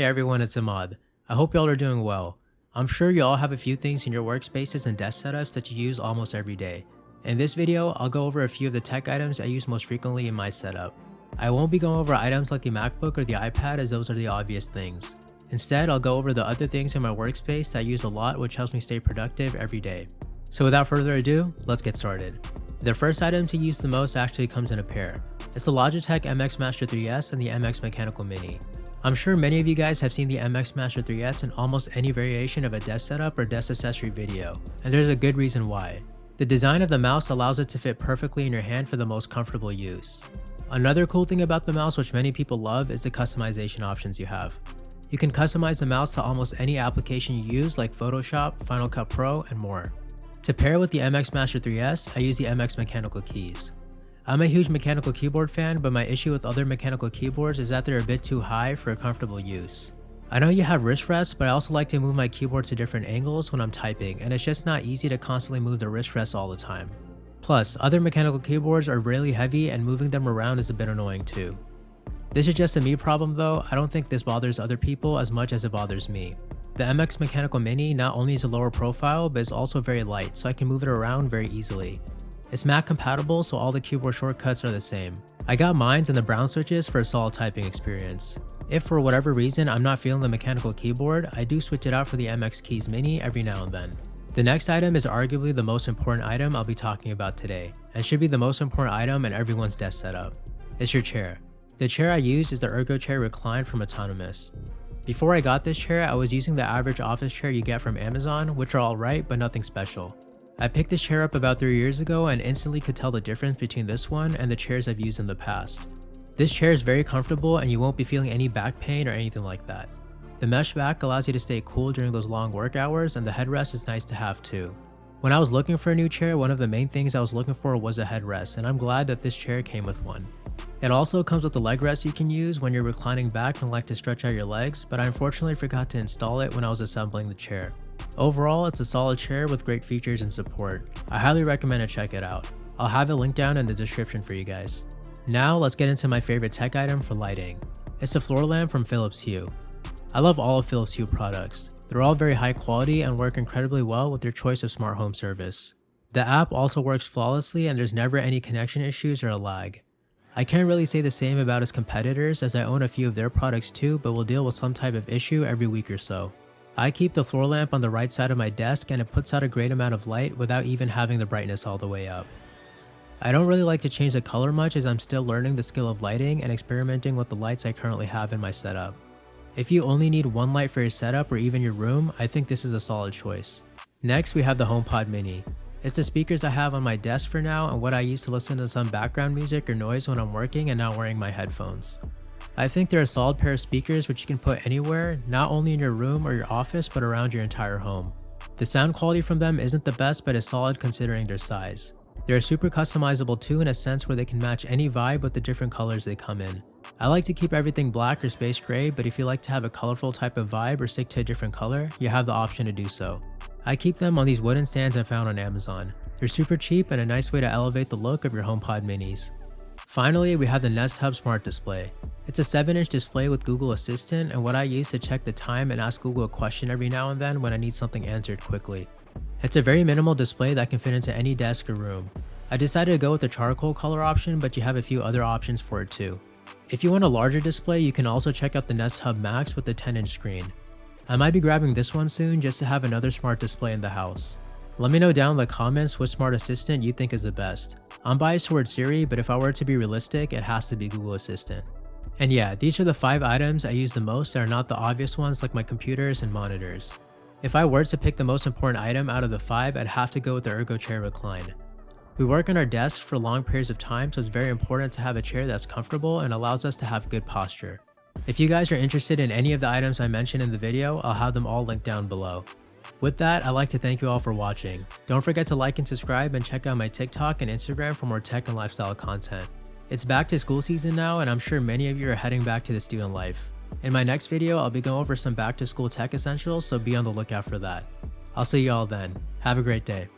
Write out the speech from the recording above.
Hey everyone, it's Ahmad. I hope y'all are doing well. I'm sure you all have a few things in your workspaces and desk setups that you use almost every day. In this video, I'll go over a few of the tech items I use most frequently in my setup. I won't be going over items like the MacBook or the iPad as those are the obvious things. Instead, I'll go over the other things in my workspace that I use a lot which helps me stay productive every day. So without further ado, let's get started. The first item to use the most actually comes in a pair. It's the Logitech MX Master 3S and the MX Mechanical Mini. I'm sure many of you guys have seen the MX Master 3S in almost any variation of a desk setup or desk accessory video, and there's a good reason why. The design of the mouse allows it to fit perfectly in your hand for the most comfortable use. Another cool thing about the mouse which many people love is the customization options you have. You can customize the mouse to almost any application you use like Photoshop, Final Cut Pro, and more. To pair with the MX Master 3S, I use the MX Mechanical keys. I'm a huge mechanical keyboard fan, but my issue with other mechanical keyboards is that they're a bit too high for a comfortable use. I know you have wrist rests, but I also like to move my keyboard to different angles when I'm typing, and it's just not easy to constantly move the wrist rests all the time. Plus, other mechanical keyboards are really heavy and moving them around is a bit annoying too. This is just a me problem though. I don't think this bothers other people as much as it bothers me. The MX Mechanical Mini not only is a lower profile, but it's also very light, so I can move it around very easily. It's Mac compatible, so all the keyboard shortcuts are the same. I got mines and the brown switches for a solid typing experience. If for whatever reason I'm not feeling the mechanical keyboard, I do switch it out for the MX Keys Mini every now and then. The next item is arguably the most important item I'll be talking about today, and should be the most important item in everyone's desk setup. It's your chair. The chair I use is the ErgoChair Recline from Autonomous. Before I got this chair, I was using the average office chair you get from Amazon, which are alright but nothing special. I picked this chair up about 3 years ago and instantly could tell the difference between this one and the chairs I've used in the past. This chair is very comfortable and you won't be feeling any back pain or anything like that. The mesh back allows you to stay cool during those long work hours, and the headrest is nice to have too. When I was looking for a new chair, one of the main things I was looking for was a headrest, and I'm glad that this chair came with one. It also comes with a leg rest you can use when you're reclining back and like to stretch out your legs, but I unfortunately forgot to install it when I was assembling the chair. Overall, it's a solid chair with great features and support. I highly recommend to check it out. I'll have it linked down in the description for you guys. Now let's get into my favorite tech item for lighting. It's the floor lamp from Philips Hue. I love all of Philips Hue products. They're all very high quality and work incredibly well with their choice of smart home service. The app also works flawlessly and there's never any connection issues or a lag. I can't really say the same about its competitors as I own a few of their products too, but will deal with some type of issue every week or so. I keep the floor lamp on the right side of my desk and it puts out a great amount of light without even having the brightness all the way up. I don't really like to change the color much as I'm still learning the skill of lighting and experimenting with the lights I currently have in my setup. If you only need one light for your setup or even your room, I think this is a solid choice. Next, we have the HomePod Mini. It's the speakers I have on my desk for now and what I use to listen to some background music or noise when I'm working and not wearing my headphones. I think they're a solid pair of speakers which you can put anywhere, not only in your room or your office but around your entire home. The sound quality from them isn't the best but is solid considering their size. They're super customizable too in a sense where they can match any vibe with the different colors they come in. I like to keep everything black or space gray, but if you like to have a colorful type of vibe or stick to a different color, you have the option to do so. I keep them on these wooden stands I found on Amazon. They're super cheap and a nice way to elevate the look of your HomePod Minis. Finally, we have the Nest Hub Smart Display. It's a 7-inch display with Google Assistant and what I use to check the time and ask Google a question every now and then when I need something answered quickly. It's a very minimal display that can fit into any desk or room. I decided to go with the charcoal color option, but you have a few other options for it too. If you want a larger display, you can also check out the Nest Hub Max with the 10-inch screen. I might be grabbing this one soon just to have another smart display in the house. Let me know down in the comments which smart assistant you think is the best. I'm biased towards Siri, but if I were to be realistic, it has to be Google Assistant. And yeah, these are the 5 items I use the most that are not the obvious ones like my computers and monitors. If I were to pick the most important item out of the 5, I'd have to go with the ErgoChair Recline. We work on our desks for long periods of time, so it's very important to have a chair that's comfortable and allows us to have good posture. If you guys are interested in any of the items I mentioned in the video, I'll have them all linked down below. With that, I'd like to thank you all for watching. Don't forget to like and subscribe and check out my TikTok and Instagram for more tech and lifestyle content. It's back to school season now and I'm sure many of you are heading back to the student life. In my next video, I'll be going over some back to school tech essentials, so be on the lookout for that. I'll see you all then. Have a great day.